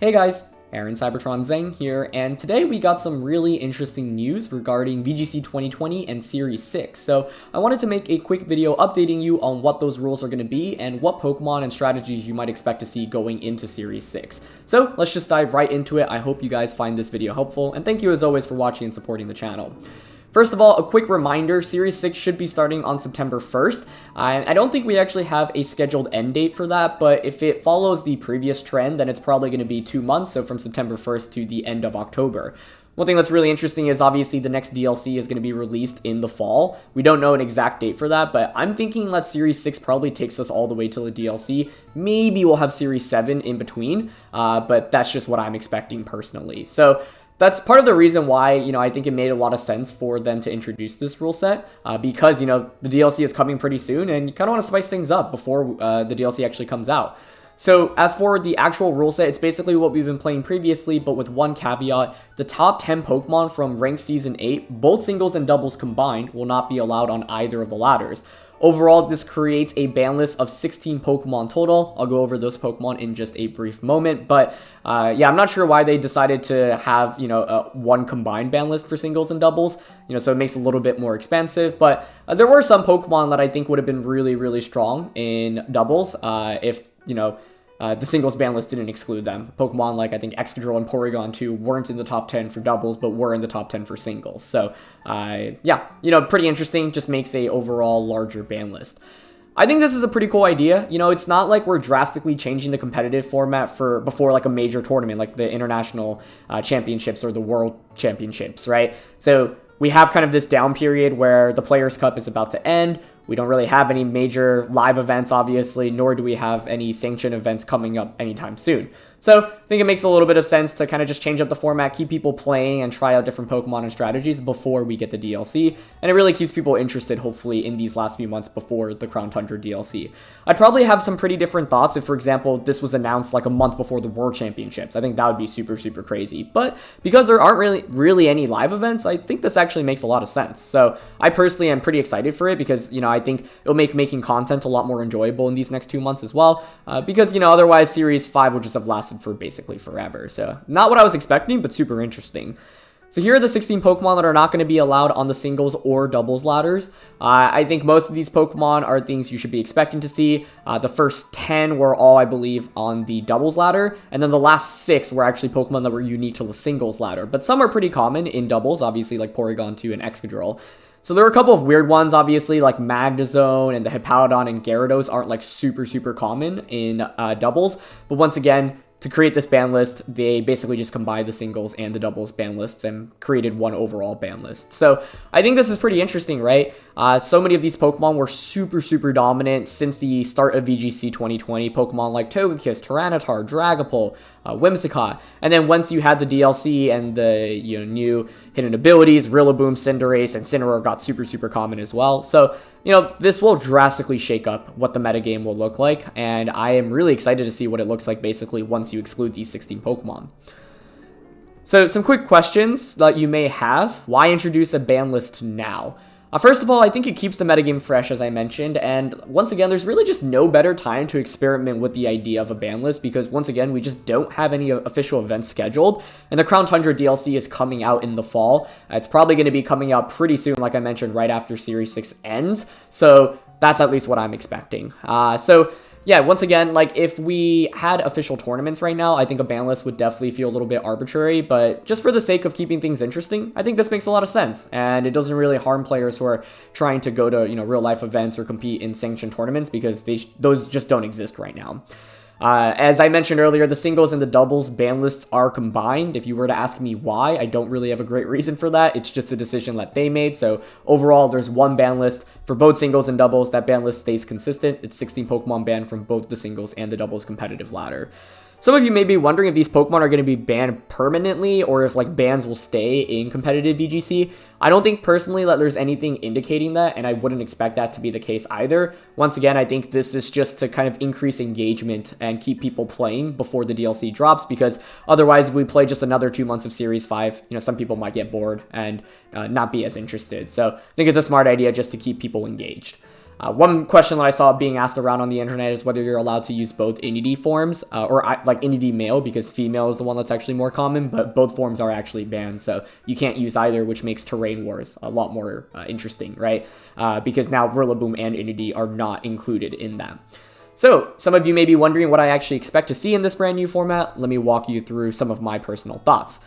Hey guys, Aaron Cybertron Zeng here, and today we got some really interesting news regarding VGC 2020 and Series 6. So I wanted to make a quick video updating you on what those rules are going to be and what Pokemon and strategies you might expect to see going into Series 6. So let's just dive right into it. I hope you guys find this video helpful, and thank you as always for watching and supporting the channel. First of all, a quick reminder, Series 6 should be starting on September 1st. I don't think we actually have a scheduled end date for that, but if it follows the previous trend, then it's probably going to be 2 months, so from September 1st to the end of October. One thing that's really interesting is obviously the next DLC is going to be released in the fall. We don't know an exact date for that, but I'm thinking that Series 6 probably takes us all the way to the DLC. Maybe we'll have Series 7 in between, but that's just what I'm expecting personally. So that's part of the reason why, I think it made a lot of sense for them to introduce this rule set, because, the DLC is coming pretty soon, and you kind of want to spice things up before the DLC actually comes out. So as for the actual rule set, it's basically what we've been playing previously, but with one caveat. The top 10 Pokemon from Ranked Season 8, both singles and doubles combined, will not be allowed on either of the ladders. Overall, this creates a ban list of 16 Pokemon total. I'll go over those Pokemon in just a brief moment, but yeah, I'm not sure why they decided to have, one combined ban list for singles and doubles, so it makes it a little bit more expansive, but there were some Pokemon that I think would have been really, really strong in doubles if, the singles ban list didn't exclude them. Pokemon like, I think, Excadrill and Porygon 2 weren't in the top 10 for doubles, but were in the top 10 for singles. So, yeah, pretty interesting. Just makes a overall larger ban list. I think this is a pretty cool idea. It's not like we're drastically changing the competitive format for before like a major tournament, like the international championships or the world championships, right? So we have kind of this down period where the Players' Cup is about to end. We don't really have any major live events, obviously, nor do we have any sanctioned events coming up anytime soon. So I think it makes a little bit of sense to kind of just change up the format, keep people playing, and try out different Pokemon and strategies before we get the DLC. And it really keeps people interested, hopefully, in these last few months before the Crown Tundra DLC. I'd probably have some pretty different thoughts if, for example, this was announced like a month before the World Championships. I think that would be super, super crazy. But because there aren't really any live events, I think this actually makes a lot of sense. So I personally am pretty excited for it because, I think it'll make making content a lot more enjoyable in these next 2 months as well. Because, otherwise Series 5 would just have lasted for basically forever. So not what I was expecting, but super interesting. So here are the 16 Pokemon that are not going to be allowed on the singles or doubles ladders. I think most of these Pokemon are things you should be expecting to see. The first 10 were all, I believe, on the doubles ladder, and then the last 6 were actually Pokemon that were unique to the singles ladder, but some are pretty common in doubles, obviously, like Porygon 2 and Excadrill. So there are a couple of weird ones, obviously, like Magnezone and the Hippowdon and Gyarados aren't like super, super common in doubles, but once again, to create this ban list, they basically just combined the singles and the doubles ban lists and created one overall ban list. So I think this is pretty interesting, right? So many of these Pokemon were super, super dominant since the start of VGC 2020. Pokemon like Togekiss, Tyranitar, Dragapult, Whimsicott. And then once you had the DLC and the new hidden abilities, Rillaboom, Cinderace, and Incineroar got super, super common as well. So, this will drastically shake up what the metagame will look like. And I am really excited to see what it looks like basically once you exclude these 16 Pokemon. So some quick questions that you may have. Why introduce a ban list now? First of all, I think it keeps the metagame fresh, as I mentioned, and once again, there's really just no better time to experiment with the idea of a ban list because, once again, we just don't have any official events scheduled, and the Crown Tundra DLC is coming out in the fall. It's probably going to be coming out pretty soon, like I mentioned, right after Series 6 ends, so that's at least what I'm expecting. Yeah, once again, like if we had official tournaments right now, I think a ban list would definitely feel a little bit arbitrary, but just for the sake of keeping things interesting, I think this makes a lot of sense, and it doesn't really harm players who are trying to go to, real life events or compete in sanctioned tournaments because those just don't exist right now. As I mentioned earlier, the singles and the doubles ban lists are combined. If you were to ask me why, I don't really have a great reason for that. It's just a decision that they made. So overall, there's one ban list for both singles and doubles. That ban list stays consistent. It's 16 Pokemon banned from both the singles and the doubles competitive ladder. Some of you may be wondering if these Pokemon are going to be banned permanently or if like bans will stay in competitive VGC. I don't think personally that there's anything indicating that, and I wouldn't expect that to be the case either. Once again, I think this is just to kind of increase engagement and keep people playing before the DLC drops, because otherwise if we play just another 2 months of Series 5, some people might get bored and not be as interested. So I think it's a smart idea just to keep people engaged. One question that I saw being asked around on the internet is whether you're allowed to use both Indeedee forms, or like Indeedee male, because female is the one that's actually more common, but both forms are actually banned, so you can't use either, which makes Terrain Wars a lot more interesting, right? Because now Rillaboom and Indeedee are not included in that. So, some of you may be wondering what I actually expect to see in this brand new format. Let me walk you through some of my personal thoughts.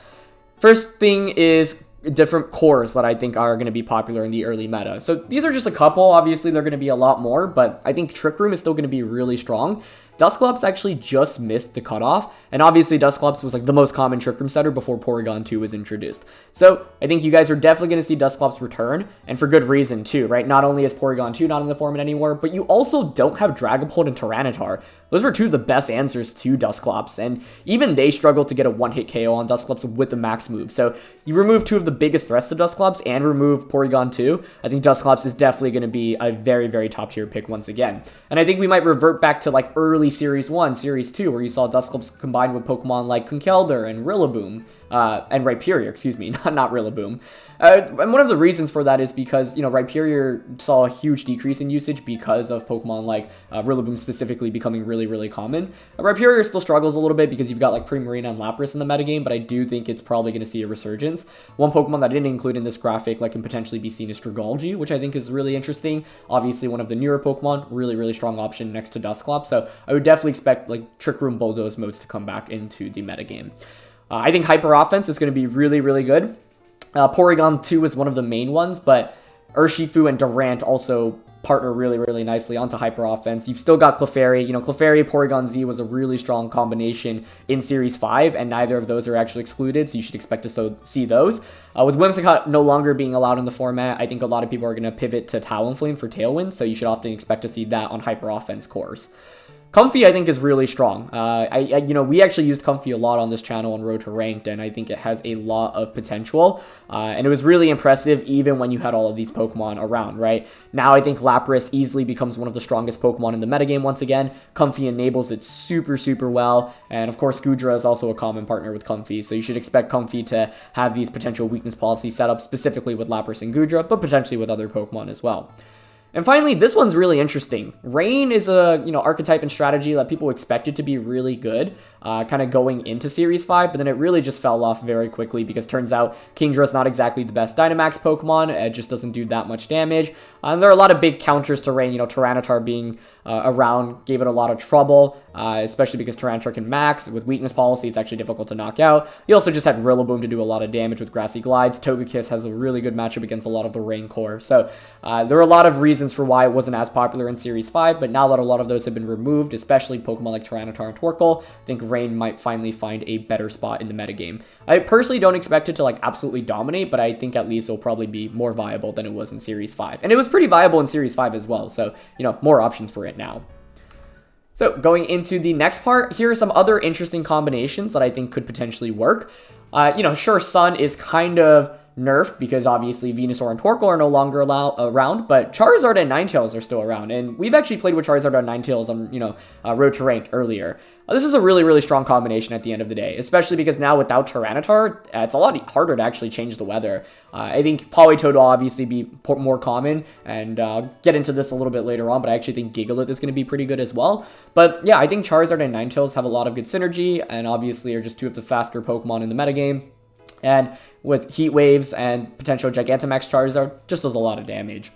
First thing is different cores that I think are going to be popular in the early meta. So these are just a couple. Obviously, they're going to be a lot more, but I think Trick Room is still going to be really strong. Dusclops actually just missed the cutoff, and obviously Dusclops was like the most common Trick Room setter before Porygon 2 was introduced. So I think you guys are definitely going to see Dusclops return, and for good reason too, right? Not only is Porygon 2 not in the format anymore, but you also don't have Dragapult and Tyranitar. Those were two of the best answers to Dusclops, and even they struggled to get a one-hit KO on Dusclops with the max move. So you remove two of the biggest threats to Dusclops and remove Porygon 2, I think Dusclops is definitely going to be a very, very top-tier pick once again. And I think we might revert back to like early Series 1, Series 2, where you saw Dusclops combined with Pokemon like Conkeldurr and Rillaboom, and Rhyperior, excuse me, not Rillaboom. And one of the reasons for that is because, you know, Rhyperior saw a huge decrease in usage because of Pokemon like Rillaboom specifically becoming really common. Rhyperior still struggles a little bit because you've got like Primarina and Lapras in the metagame, but I do think it's probably going to see a resurgence. One Pokemon that I didn't include in this graphic that can potentially be seen is Dragalge, which I think is really interesting. Obviously, one of the newer Pokemon, really strong option next to Dusclops, so I would definitely expect like Trick Room Bulldoze modes to come back into the metagame. I think Hyper Offense is going to be really good. Porygon 2 is one of the main ones, but Urshifu and Durant also partner really nicely onto Hyper Offense. You've still got Clefairy. You know, Clefairy, Porygon Z was a really strong combination in Series 5, and neither of those are actually excluded, so you should expect to see those. With Whimsicott no longer being allowed in the format, I think a lot of people are going to pivot to Talonflame for Tailwind, so you should often expect to see that on Hyper Offense cores. Comfey, I think, is really strong. You know, we actually used Comfey a lot on this channel on Road to Ranked, and I think it has a lot of potential. And it was really impressive even when you had all of these Pokemon around, right? Now I think Lapras easily becomes one of the strongest Pokemon in the metagame once again. Comfey enables it super well. And of course, Goodra is also a common partner with Comfey, so you should expect Comfey to have these potential weakness policies set up specifically with Lapras and Goodra, but potentially with other Pokemon as well. And finally, this one's really interesting. Rain is a, you know, archetype and strategy that people expected to be really good, kind of going into Series 5, but then it really just fell off very quickly because turns out Kingdra's not exactly the best Dynamax Pokemon. It just doesn't do that much damage. And there are a lot of big counters to Rain. You know, Tyranitar being around gave it a lot of trouble, especially because Tyranitar can max. With weakness policy, it's actually difficult to knock out. You also just had Rillaboom to do a lot of damage with Grassy Glides. Togekiss has a really good matchup against a lot of the Rain core. So there are a lot of reasons for why it wasn't as popular in Series 5, but now that a lot of those have been removed, especially Pokemon like Tyranitar and Torkoal, I think Rain might finally find a better spot in the metagame. I personally don't expect it to like absolutely dominate, but I think at least it'll probably be more viable than it was in Series 5. And it was pretty viable in Series 5 as well, so, you know, more options for it now. So going into the next part, here are some other interesting combinations that I think could potentially work. You know, sure, Sun is kind of nerfed because obviously Venusaur and Torkoal are no longer around, but Charizard and Ninetales are still around, and we've actually played with Charizard and Ninetales on, you know, Road to Ranked earlier. This is a really strong combination at the end of the day, especially because now without Tyranitar, it's a lot harder to actually change the weather. I think Politoed will obviously be more common, and I'll get into this a little bit later on, but I actually think Gigalith is going to be pretty good as well. But yeah, I think Charizard and Ninetales have a lot of good synergy, and obviously are just two of the faster Pokemon in the metagame. And with Heat Waves and potential Gigantamax Charizard, just does a lot of damage.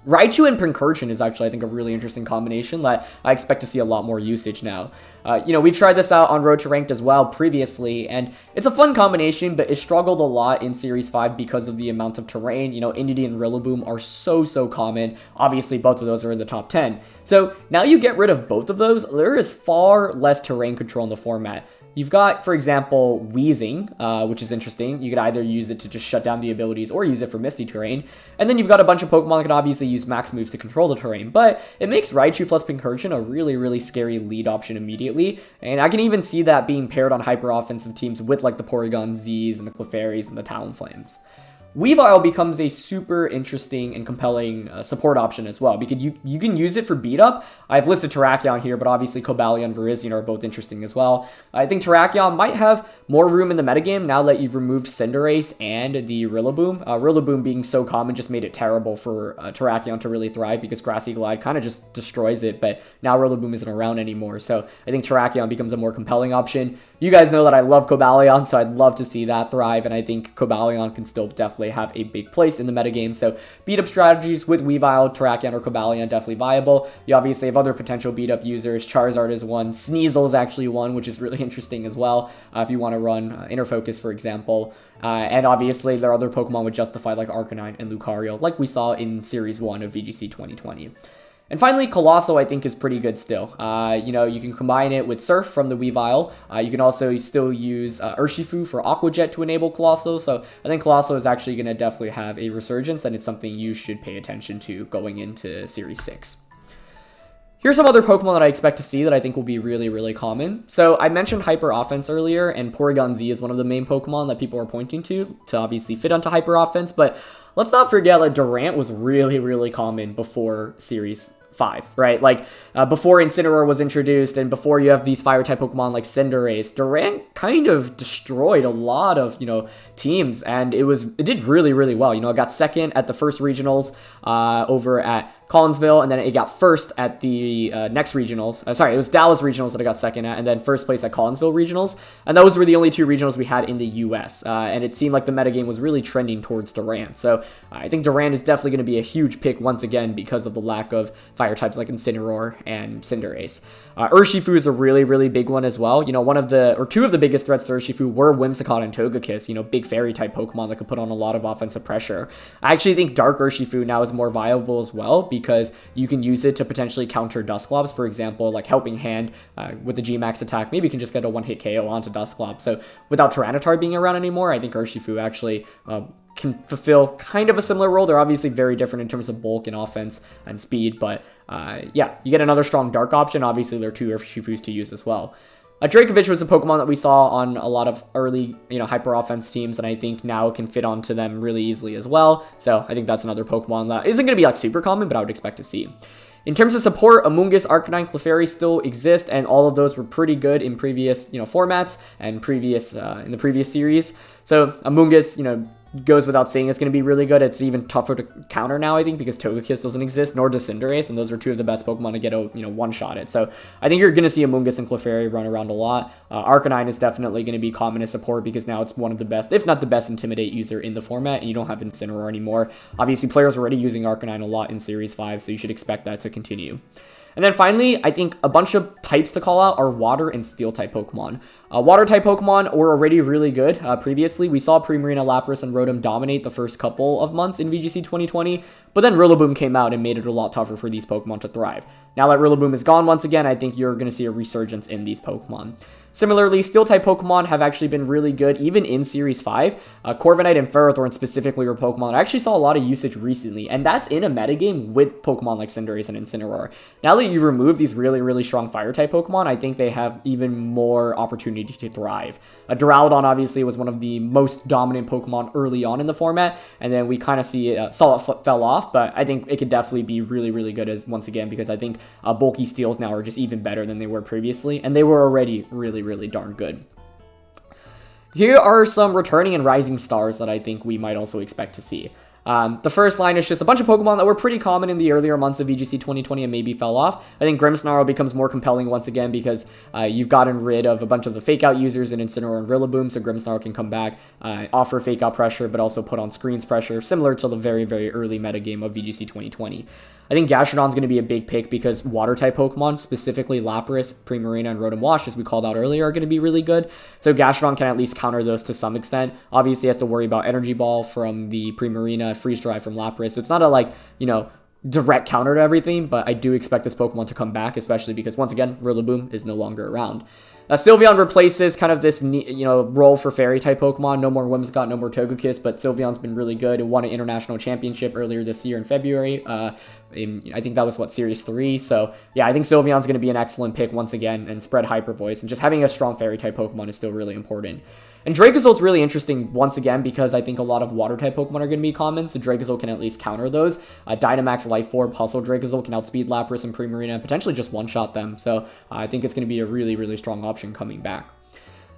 Raichu and Pincurchin is actually, I think, a really interesting combination that I expect to see a lot more usage now. You know, we've tried this out on Road to Ranked as well previously, and it's a fun combination, but it struggled a lot in Series 5 because of the amount of terrain. You know, Indeedee and Rillaboom are so common. Obviously, both of those are in the top 10. So now you get rid of both of those, there is far less terrain control in the format. You've got, for example, Wheezing, which is interesting. You could either use it to just shut down the abilities or use it for Misty Terrain. And then you've got a bunch of Pokemon that can obviously use max moves to control the terrain. But it makes Raichu plus Pincurchin a really scary lead option immediately. And I can even see that being paired on hyper offensive teams with like the Porygon Zs and the Clefairies and the Talonflames. Weavile becomes a super interesting and compelling support option as well, because you can use it for beat up. I've listed Terrakion here, but obviously Cobalion and Virizion are both interesting as well. I think Terrakion might have more room in the metagame now that you've removed Cinderace and the Rillaboom. Rillaboom being so common just made it terrible for Terrakion to really thrive, because Grassy Glide kind of just destroys it, but now Rillaboom isn't around anymore, so I think Terrakion becomes a more compelling option. You guys know that I love Cobalion, so I'd love to see that thrive, and I think Cobalion can still definitely have a big place in the metagame. So beat-up strategies with Weavile, Terrakion, or Cobalion definitely viable. You obviously have other potential beat-up users. Charizard is one. Sneasel is actually one, which is really interesting as well, if you want to run Inner Focus, for example. And obviously, there are other Pokemon with Justify, like Arcanine and Lucario, like we saw in Series 1 of VGC 2020. And finally, Colossal, I think, is pretty good still. You know, you can combine it with Surf from the Weavile. You can also still use Urshifu for Aqua Jet to enable Colossal. So I think Colossal is actually going to definitely have a resurgence, and it's something you should pay attention to going into Series 6. Here's some other Pokemon that I expect to see that I think will be really, really common. So I mentioned Hyper Offense earlier, and Porygon Z is one of the main Pokemon that people are pointing to obviously fit onto Hyper Offense. But let's not forget that Durant was really, really common before Series 5, right? Like before Incineroar was introduced, and before you have these fire type Pokemon like Cinderace, Durant kind of destroyed a lot of, you know, teams, and it did really, really well. You know, it got second at the first regionals over at Collinsville, and then it got first at the next regionals. Sorry, it was Dallas regionals that I got second at, and then first place at Collinsville regionals. And those were the only two regionals we had in the US. And it seemed like the metagame was really trending towards Durant. So I think Durant is definitely going to be a huge pick once again because of the lack of fire types like Incineroar and Cinderace. Urshifu is a really, really big one as well. You know, two of the biggest threats to Urshifu were Whimsicott and Togekiss, you know, big fairy type Pokemon that could put on a lot of offensive pressure. I actually think Dark Urshifu now is more viable as well, because you can use it to potentially counter Dusclops, for example, like Helping Hand with the G-Max attack. Maybe you can just get a one-hit KO onto Dusclops. So without Tyranitar being around anymore, I think Urshifu actually can fulfill kind of a similar role. They're obviously very different in terms of bulk and offense and speed, but yeah, you get another strong dark option. Obviously, there are two Urshifus to use as well. Dracovish was a Pokemon that we saw on a lot of early, you know, hyper offense teams, and I think now can fit onto them really easily as well. So I think that's another Pokemon that isn't going to be like super common, but I would expect to see. In terms of support, Amoonguss, Arcanine, Clefairy still exist, and all of those were pretty good in previous, you know, formats and previous in the previous series. So Amoonguss, you know, goes without saying it's going to be really good. It's even tougher to counter now, I think, because Togekiss doesn't exist, nor does Cinderace, and those are two of the best Pokemon to get a, you know, one-shot it. So I think you're going to see Amoonguss and Clefairy run around a lot. Arcanine is definitely going to be common as support because now it's one of the best, if not the best, Intimidate user in the format, and you don't have Incineroar anymore. Obviously, players are already using Arcanine a lot in Series 5, so you should expect that to continue. And then finally, I think a bunch of types to call out are Water and Steel-type Pokemon. Water-type Pokemon were already really good previously. We saw Primarina, Lapras, and Rotom dominate the first couple of months in VGC 2020, but then Rillaboom came out and made it a lot tougher for these Pokemon to thrive. Now that Rillaboom is gone once again, I think you're going to see a resurgence in these Pokemon. Similarly, Steel-type Pokemon have actually been really good, even in Series 5. Corviknight and Ferrothorn specifically were Pokemon I actually saw a lot of usage recently, and that's in a metagame with Pokemon like Cinderace and Incineroar. Now that you remove these really, really strong Fire-type Pokemon, I think they have even more opportunity to thrive. Duraludon obviously was one of the most dominant Pokemon early on in the format, and then we kind of saw it fell off, but I think it could definitely be really, really good once again, because I think bulky Steels now are just even better than they were previously, and they were already really, really darn good. Here are some returning and rising stars that I think we might also expect to see. The first line is just a bunch of Pokemon that were pretty common in the earlier months of VGC 2020 and maybe fell off. I think Grimmsnarl becomes more compelling once again because you've gotten rid of a bunch of the fake out users in Incineroar and Rillaboom, so Grimmsnarl can come back, offer fake out pressure, but also put on screens pressure, similar to the very, very early metagame of VGC 2020. I think Gastrodon's going to be a big pick because Water-type Pokemon, specifically Lapras, Primarina, and Rotom Wash, as we called out earlier, are going to be really good. So Gastrodon can at least counter those to some extent. Obviously, he has to worry about Energy Ball from the Primarina, Freeze Drive from Lapras. So it's not a, like, you know, direct counter to everything, but I do expect this Pokemon to come back, especially because, once again, Rillaboom is no longer around. Sylveon replaces kind of this, you know, role for Fairy-type Pokemon. No more Whimsicott, no more Togekiss, but Sylveon's been really good. It won an international championship earlier this year in February I think that was, what, Series 3? So, yeah, I think Sylveon's going to be an excellent pick once again, and spread Hyper Voice, and just having a strong Fairy-type Pokemon is still really important. And Dracozold's really interesting once again because I think a lot of Water-type Pokemon are going to be common, so Dracozold can at least counter those. Dynamax, Life Orb, Hustle Dracozold can outspeed Lapras and Primarina and potentially just one-shot them, so I think it's going to be a really, really strong option coming back.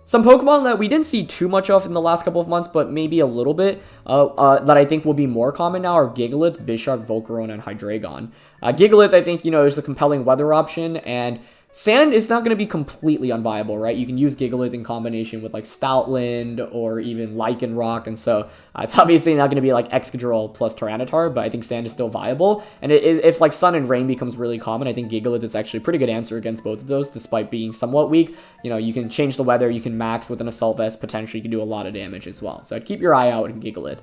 Some Pokemon that we didn't see too much of in the last couple of months, but maybe a little bit, that I think will be more common now are Gigalith, Bisharp, Volcarona, and Hydreigon. Gigalith, I think, is a compelling weather option, and Sand is not going to be completely unviable, right? You can use Gigalith in combination with like Stoutland or even Lycanroc, and so it's obviously not going to be like Excadrill plus Tyranitar, but I think Sand is still viable. And if like Sun and Rain becomes really common, I think Gigalith is actually a pretty good answer against both of those, despite being somewhat weak. You can change the weather, you can max with an Assault Vest, potentially you can do a lot of damage as well. So I'd keep your eye out on Gigalith.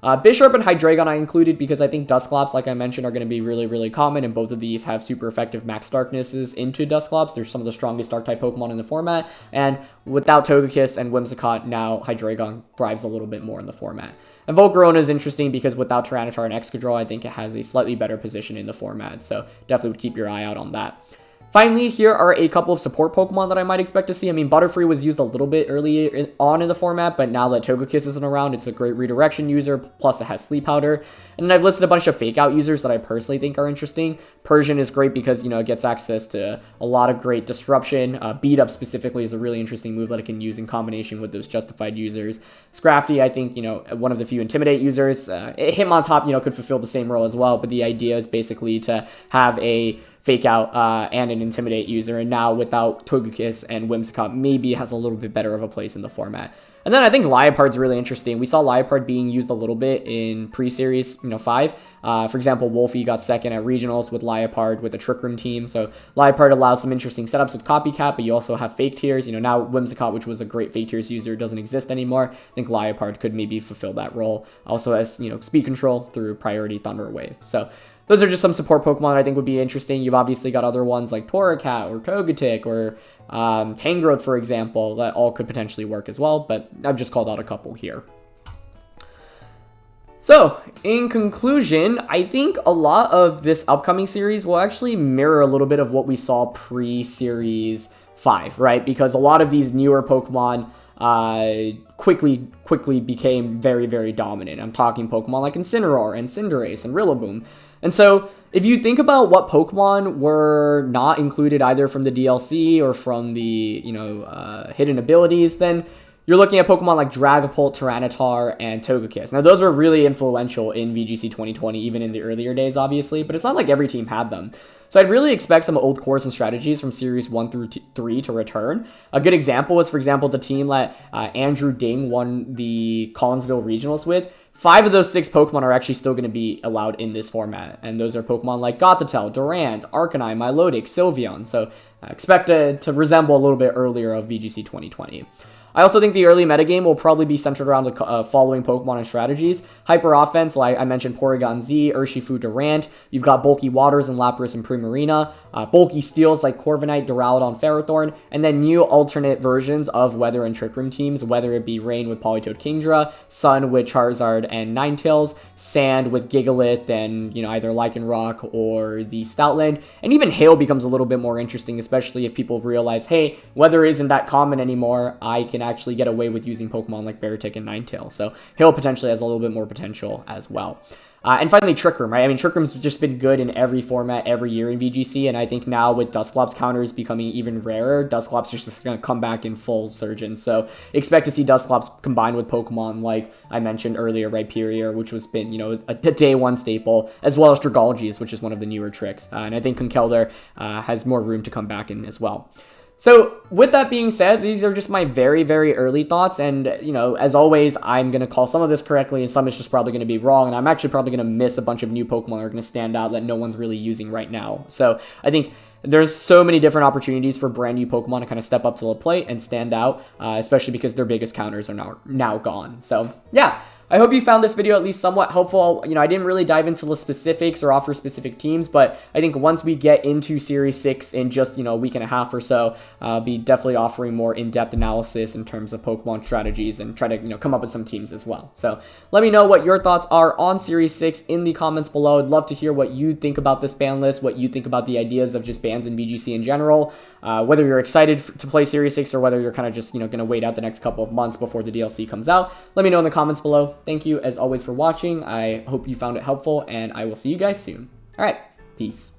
Bisharp and Hydreigon I included because I think Dusclops, like I mentioned, are going to be really, really common, and both of these have super effective max Darknesses into Dusclops. They're some of the strongest Dark-type Pokemon in the format, and without Togekiss and Whimsicott, now Hydreigon thrives a little bit more in the format. And Volcarona is interesting because without Tyranitar and Excadrill, I think it has a slightly better position in the format, so definitely would keep your eye out on that. Finally, here are a couple of support Pokemon that I might expect to see. I mean, Butterfree was used a little bit early on in the format, but now that Togekiss isn't around, it's a great redirection user, plus it has Sleep Powder. And then I've listed a bunch of Fake Out users that I personally think are interesting. Persian is great because, it gets access to a lot of great disruption. Beat Up specifically is a really interesting move that it can use in combination with those Justified users. Scrafty, I think, one of the few Intimidate users. Hitmontop, could fulfill the same role as well, but the idea is basically to have a Fake Out and an Intimidate user, and now without Togekiss and Whimsicott, maybe it has a little bit better of a place in the format. And then I think Liepard's really interesting. We saw Liepard being used a little bit in pre-series, 5. For example, Wolfie got second at regionals with Liepard with the Trick Room team. So Liepard allows some interesting setups with Copycat, but you also have Fake Tears. Now Whimsicott, which was a great Fake Tears user, doesn't exist anymore. I think Liepard could maybe fulfill that role. Also has, speed control through Priority Thunder Wave. So those are just some support Pokemon I think would be interesting. You've obviously got other ones like Torkoal or Togetic or Tangrowth, for example, that all could potentially work as well, but I've just called out a couple here. So, in conclusion, I think a lot of this upcoming series will actually mirror a little bit of what we saw pre-Series 5, right? Because a lot of these newer Pokemon quickly became very, very dominant. I'm talking Pokemon like Incineroar and Cinderace and Rillaboom. And so, if you think about what Pokemon were not included either from the DLC or from the, hidden abilities, then you're looking at Pokemon like Dragapult, Tyranitar, and Togekiss. Now, those were really influential in VGC 2020, even in the earlier days, obviously, but it's not like every team had them. So I'd really expect some old cores and strategies from Series 1 through 3 to return. A good example was, for example, the team that Andrew Ding won the Collinsville Regionals with. 5 of those 6 Pokemon are actually still going to be allowed in this format, and those are Pokemon like Gothitelle, Durant, Arcanine, Milotic, Sylveon, so expect to resemble a little bit earlier of VGC 2020. I also think the early metagame will probably be centered around the following Pokemon and strategies. Hyper Offense, like I mentioned, Porygon Z, Urshifu, Durant. You've got Bulky Waters and Lapras and Primarina. Bulky Steels like Corviknight, Duraludon, Ferrothorn. And then new alternate versions of Weather and Trick Room teams, whether it be Rain with Politoed Kingdra, Sun with Charizard and Ninetales, Sand with Gigalith and, either Lycanroc or the Stoutland. And even Hail becomes a little bit more interesting, especially if people realize, hey, Weather isn't that common anymore. I can actually get away with using Pokemon like Beartic and Ninetales. So Hail potentially has a little bit more potential as well. And finally, Trick Room, right? I mean, Trick Room's just been good in every format every year in VGC, and I think now with Dusclops counters becoming even rarer, Dusclops is just going to come back in full surgeon. So expect to see Dusclops combined with Pokemon like I mentioned earlier, Rhyperior, which was been, a day one staple, as well as Dragalge's, which is one of the newer tricks. And I think Conkeldurr has more room to come back in as well. So, with that being said, these are just my very, very early thoughts, and, as always, I'm going to call some of this correctly, and some is just probably going to be wrong, and I'm actually probably going to miss a bunch of new Pokemon that are going to stand out that no one's really using right now. So, I think there's so many different opportunities for brand new Pokemon to kind of step up to the plate and stand out, especially because their biggest counters are now gone. So, yeah. I hope you found this video at least somewhat helpful. You know, I didn't really dive into the specifics or offer specific teams, but I think once we get into Series 6 in just, you know, a week and a half or so, I'll be definitely offering more in-depth analysis in terms of Pokemon strategies and try to, you know, come up with some teams as well. So let me know what your thoughts are on Series 6 in the comments below. I'd love to hear what you think about this ban list, what you think about the ideas of just bans in VGC in general, whether you're excited to play Series 6 or whether you're kind of just, you know, going to wait out the next couple of months before the DLC comes out. Let me know in the comments below. Thank you as always for watching. I hope you found it helpful, and I will see you guys soon. All right, peace.